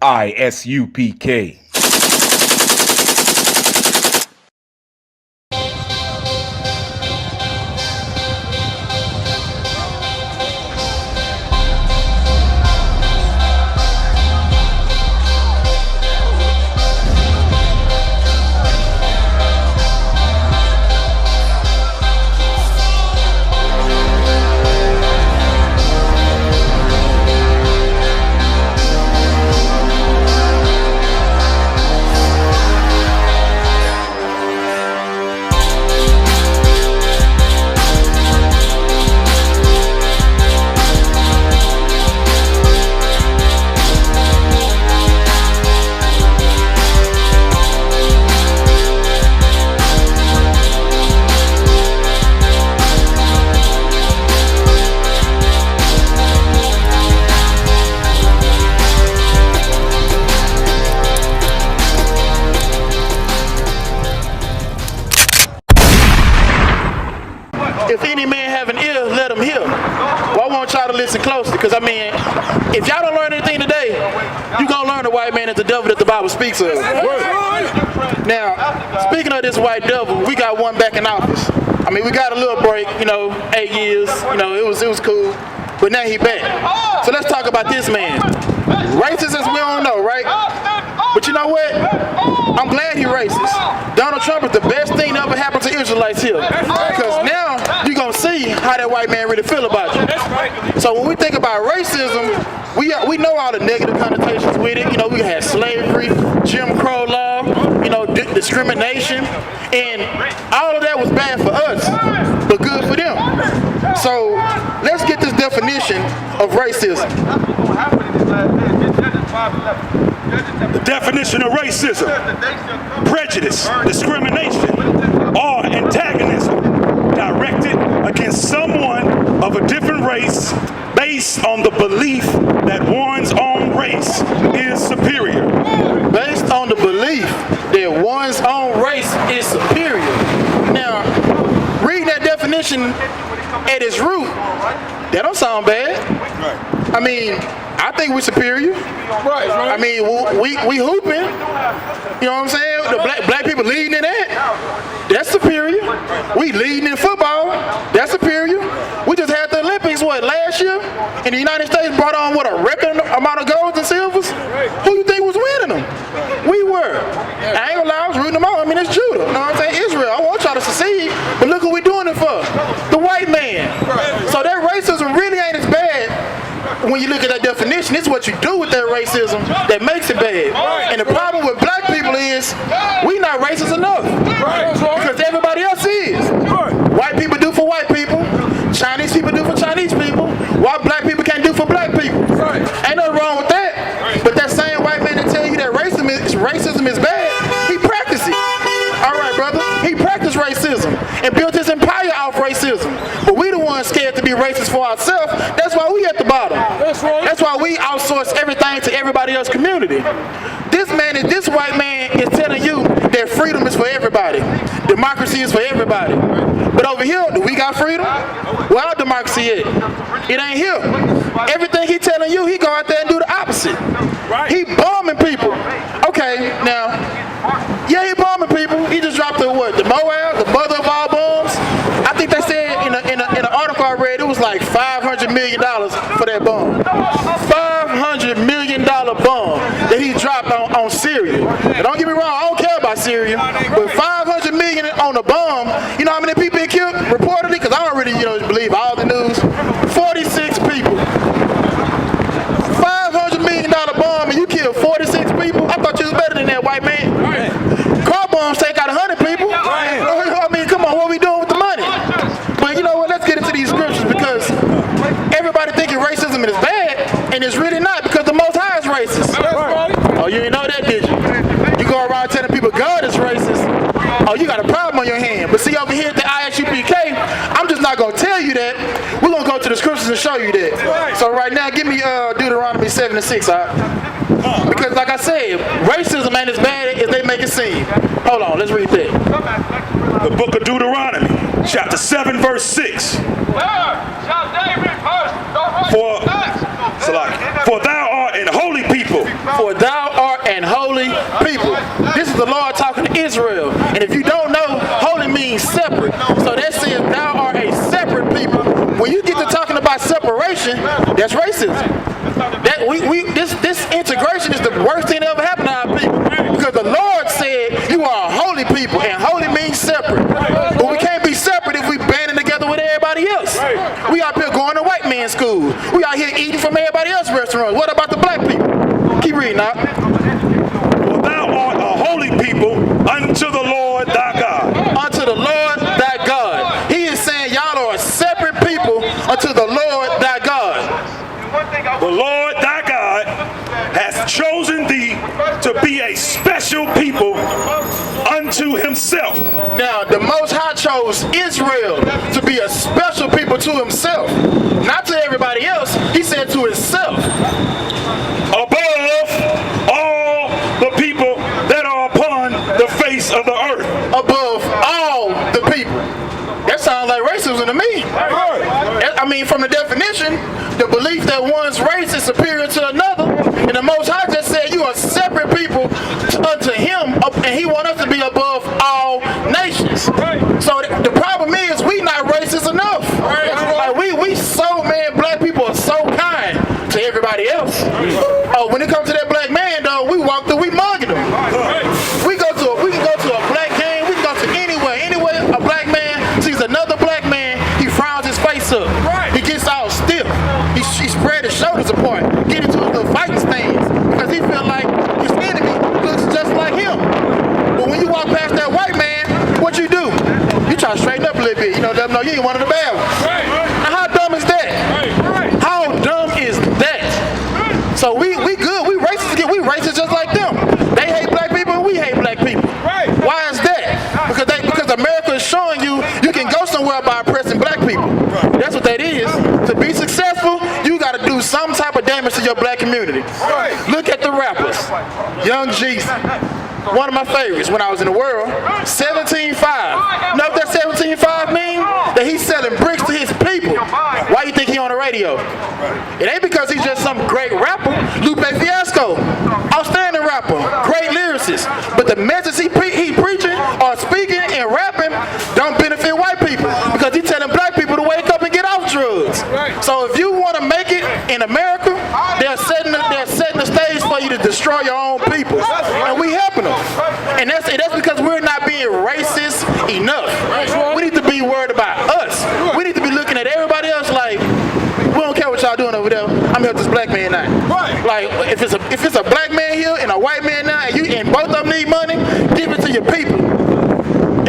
I.S.U.P.K. If any man have an ear, let him hear. Well, I want y'all to listen closely, because I mean, if y'all don't learn anything today, you gonna learn the white man is the devil that the Bible speaks of. Now, speaking of this white devil, we got one back in office. I mean, we got a little break, 8 years, it was cool, but now he back. So let's talk about this man. Racist as we don't know, right? But you know what? I'm glad he racist. Donald Trump is the best thing that ever happened to Israelites here. Because now you're going to see how that white man really feel about you. So when we think about racism, we know all the negative connotations with it. We had slavery, Jim Crow law, discrimination. And all of that was bad for us, but good for them. So let's get this definition of racism. The definition of racism: prejudice, discrimination, or antagonism directed against someone of a different race based on the belief that one's own race is superior. Based on the belief that one's own race is superior. Now, reading that definition at its root, that don't sound bad. I mean, I think we're superior. I mean, we hooping. You know what I'm saying? The black people leading in that. That's superior. We leading in football. That's superior. We just had the Olympics, last year? And the United States brought on, a record amount of golds and silvers? Who you think was winning them? We were. I ain't gonna lie, I was rooting them out. I mean, it's Judah. You know what I'm saying? Israel. I want y'all to succeed, but look who we doing it for. The white man. So that racism really ain't as bad. When you look at that definition, it's what you do with that racism that makes it bad. And the problem with black people is we not racist enough. Because everybody else is. White people do for white people. Chinese people do for Chinese people. Why black people can't do for black people? Ain't nothing wrong with that. But that same white man that tell you that racism is bad, he practiced it. All right, brother. He practiced racism and built his empire off racism. But we the ones scared to be racist for ourselves. That's why we at the bottom. That's why we outsource everything to everybody else's community. This white man is telling you that freedom is for everybody. Democracy is for everybody. But over here, do we got freedom? Where our democracy at? It ain't here. Everything he telling you, he go out there and do the opposite. He bombing people. Okay, now, yeah, he bombing people. He just dropped the Moab, the mother of all bombs. I think they said in an article I read, it was like $500 million for that bomb. $500 million bomb that he dropped on Syria. And don't get me wrong, I don't care about Syria, but $500 million on a bomb. You know how many people he killed reportedly? Because I don't really, believe all the news. 46 people. $500 million bomb and you killed 46 people? I thought you was better than that, white man. Car bombs take out 100 people. I mean, come on, what are we doing with the money? But you know what, let's get into these scriptures, because everybody thinking racism is bad, and it's really not, because the Most High is racist. Oh, you didn't know that, did you? You go around telling people God is racist. Oh, you got a problem on your hand. But see, over here at the I.S.U.P.K, I'm just not going to tell you that. We're going to go to the scriptures and show you that. So right now, give me Deuteronomy 7:6, all right? Because like I said, racism ain't as bad as they make it seem. Hold on, let's read that. The book of Deuteronomy, chapter 7, verse 6. For thou art an holy people for thou art an holy people. This is the Lord talking to Israel. And if you don't know, holy means separate. So that says thou art a separate people. When you get to talking about separation, that's racism. This integration is the worst thing that ever happened to our people. Because the Lord said you are a holy people, and holy means separate. But we can't be separate if we banding together with everybody else. We out here going to white man's school. We out here eating from everybody else's restaurants. What about the black people? Keep reading out. For thou art a holy people unto the Lord thy God. Unto the Lord thy God. He is saying y'all are a separate people unto the Lord thy God. The Lord thy God has chosen thee to be a special people unto himself. Now, the Most High chose Israel to be a special people to himself. Not to everybody else. He said to himself. Above all the people that are upon the face of the earth. Above all the people. That sounds like racism to me. I mean, from the definition, the belief that one's race is superior to another, and the Most High just said you are separate people unto him, and he wants us to be above all nations. So the problem is we not racist enough. Like we so, man, black people are so kind to everybody else. Oh, when it comes to that black man, though, we walk through, we mugging them. We can go to a black game, we can go to anywhere a black man sees another black man, he frowns his face up. He gets all stiff. He spread his shoulders apart, get into his little fighting stance because he feel like his enemy looks just like him. But when you walk past that white man, what you do? You try to straighten up a little bit. You know, let them know you ain't one of the bad ones. Now, how dumb is that? How dumb is that? So we good. We racist again. We racist just like them. They hate black people and we hate black people. Why is that? Because America is showing you can go somewhere by oppressing black people. That's what that is. To be successful, you got to do some type of damage to your black community. Look at the rappers. Young Jeezy. One of my favorites when I was in the world. 17.5. Know what that 17.5 mean? That he's selling bricks to his people. Why you think he on the radio? It ain't because he's just some great rapper. Lupe Fiasco, outstanding rapper, great lyricist. But the message he preaching or speaking and rapping don't benefit white people because he's telling black people to wake up and get off drugs. So if you want to make it in America, they're setting the stage for you to destroy your own people, and we helping them. And that's because we're not being racist enough. We need to be worried about us. We need to be looking at everybody else like, we don't care what y'all doing over there. I'm here with this black man now. Like if it's a black man here and a white man now, and both of them need money, give it to your people.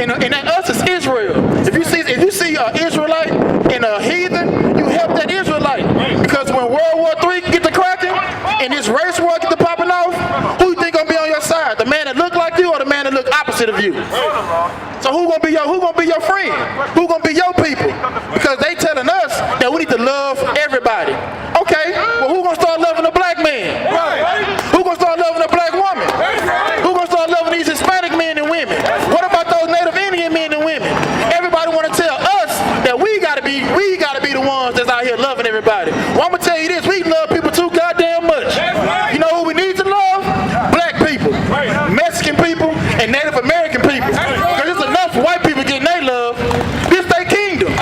And that us is Israel. If you see an Israelite and a heathen, you help that Israelite. Because when World War III get to cracking and this race war get to popping off, who you think gonna be on your side? The man that look like you or the man that look opposite of you? So who gonna be your friend? Who gonna be your people? Because they telling us that we need to love everybody. Okay, well who gonna start loving a black man? Who gonna start loving a black woman? Who gonna start loving these Hispanic men and women? What about those Native Indian men and women? Everybody want to tell us that we gotta be the ones that's out here loving everybody. Well, I'm gonna tell you this: we love people too goddamn much. You know who we need to love? Black people, Mexican people, and Native American people. Because it's enough white people getting their love. This their kingdom.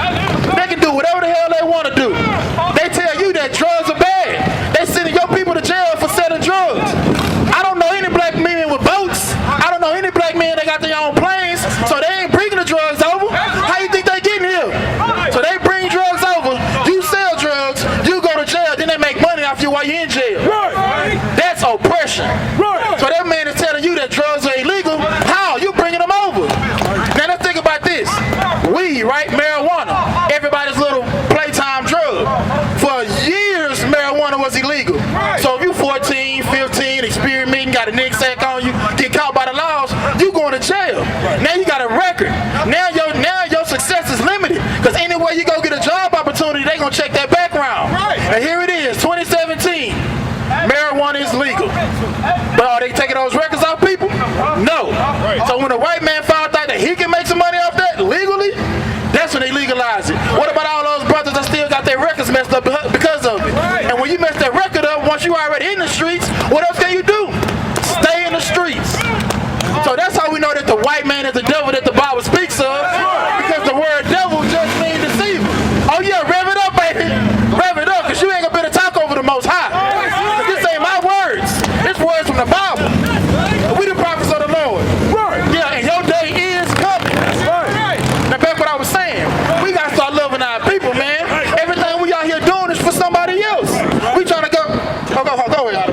They can do whatever the hell they want to do. They tell you that drugs are bad. They sending your people to jail for selling drugs. I don't know any black men with boats. I don't know any black men that got their own planes, so they ain't bringing the drugs over. How you think they getting here? So they bring drugs over. You sell drugs. You go to jail. Then they make money off you while you're in jail. That's oppression. So that man is telling you that drugs are illegal. How? You bringing them over. Now let's think about this. Weed, right? Marijuana. Everybody's little playtime drug. For years, marijuana was illegal. So if you 14, 15, experimenting, got a nigga sack on you, get caught by the laws, you going to jail. Now you got a record. Now your success is limited. Because anywhere you go get a job opportunity, they going to check that background. And here it is, 2017. Marijuana is legal. But are they taking those records off people? No. So when a white man found out that he can make some money off that legally, that's when they legalize it. What about all those brothers that still got their records messed up because of it? And when you mess that record up, once you already in the streets, what else can you do? the white man is the devil that the Bible speaks of, because the word devil just means deceiver. Oh yeah, rev it up, baby. Rev it up, because you ain't gonna be able to talk over the Most High. This ain't my words. It's words from the Bible. We the prophets of the Lord. Yeah, and your day is coming. Now back what I was saying. We gotta start loving our people, man. Everything we out here doing is for somebody else. We trying to go ahead.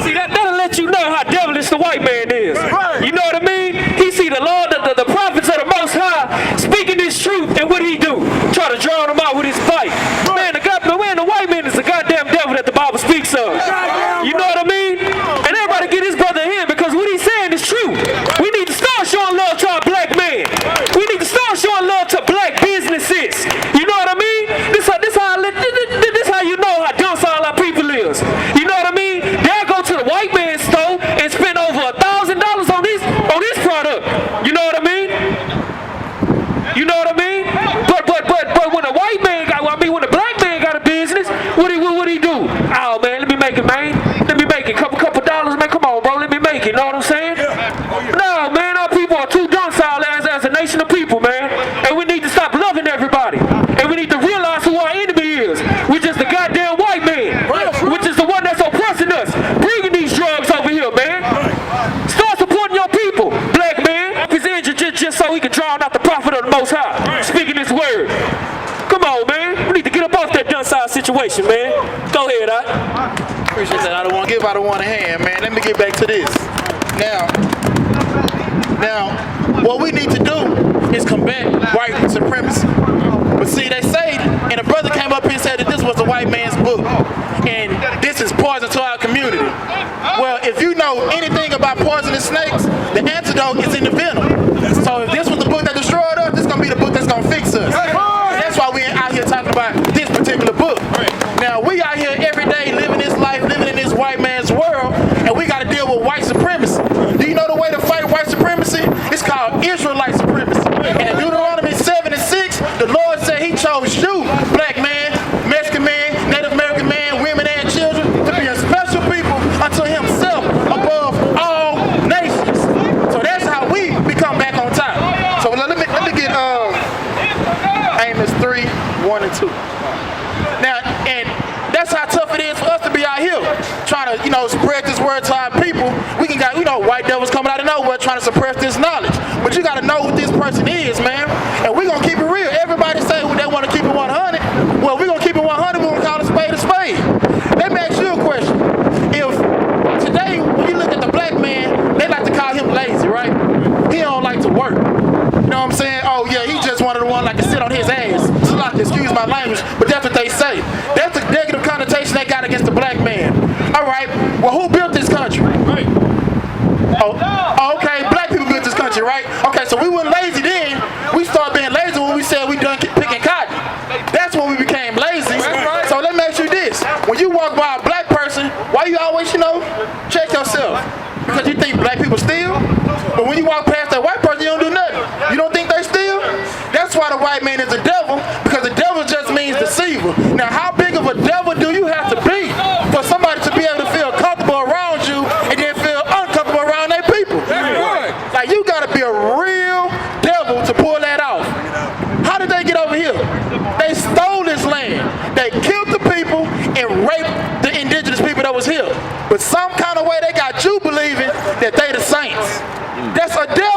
See, that'll let you know how devilish the white man is. You know what I mean? He see the Lord, the prophets of the Most High speaking this truth, and what he do? Try to drown them out with his fight. Man, the white man is the goddamn devil that the Bible speaks of. You know what I mean? And everybody get his brother in, because what he's saying is true. We need to start showing love to our black man. We need to start showing love to black businesses. You know what I mean? This how you know how docile our people is. You know what I mean? They'll go to the white man's store and spend over $1,000 on this product. You know what I mean? You know what I mean? But when a white man when a black man got a business, what he do? Oh man, let me make it, man. Let me make it. Couple dollars, man. Come on, bro. Let me make it. You know what I'm saying? No, man. Our people are too docile as a nation of people, man. And we need to stop loving everybody. And we need to realize who our enemy is, which is the goddamn white man, which is the one that's oppressing us, bringing these drugs over here, man. Start supporting your people, black man. He's injured just so he can drown out the prophet of the Most High, speaking his word. Come on, man. We need to get up off that gun-side situation, man. Go ahead, Appreciate that. I don't want to give out a hand, man. Let me get back to this. Now, what we need to do is combat white supremacy. But see, they say, and a brother came up here and said that this was a white man's book, and this is poison to our community. Well, if you know anything about poisonous snakes, the antidote is in the venom. So if this was the book that destroyed us, this is going to be the book that's going to fix us. That's why we're out here talking about this particular book. Now, we out here every day living this life, living in this white man's world, and we got to deal with white supremacy. Do you know the way to fight white supremacy? It's called Israelite supremacy. And in Deuteronomy 7:6, the Lord said he chose you, black man, Mexican man, Native American man, women and children, to be a special people unto himself above all nations. So that's how we become back on top. So let me get Amos 3, 1 and 2. Now, and that's how tough it is for us to be out here trying to, spread this word to our people. We can got, white devils coming out of nowhere trying to suppress this knowledge. But you got to know who this person is, man. And we're going to keep it real. Everybody say they want to keep it 100. Well, we're going to keep it 100. We're going to call a spade a spade. Let me ask you a question. If today, when you look at the black man, they like to call him lazy, right? He don't like to work. You know what I'm saying? Oh, yeah, he just one of the ones like to sit on his ass. So like, excuse my language, but that's what they say. That's the negative connotation they got against the black man. All right, well, who built this country? Oh, okay, black people built this country, right? Okay, so we weren't lazy then. We started being lazy when we said we done picking cotton. That's when we became lazy. So let me ask you this. When you walk by a black person, why you always, check yourself? Because you think black people steal? But when you walk past that white person, you don't do nothing. You don't think they steal? That's why the white man is a devil, because the devil just means deceiver. Now, how big of a devil do you have to be for somebody to be able to feel comfortable around you and then feel uncomfortable around their people? Like, you got to be a real devil to pull that off. How did they get over here? They stole this land. They killed the people and raped the indigenous people that was here. But some kind of way they got you believing that they the saints. That's a devil.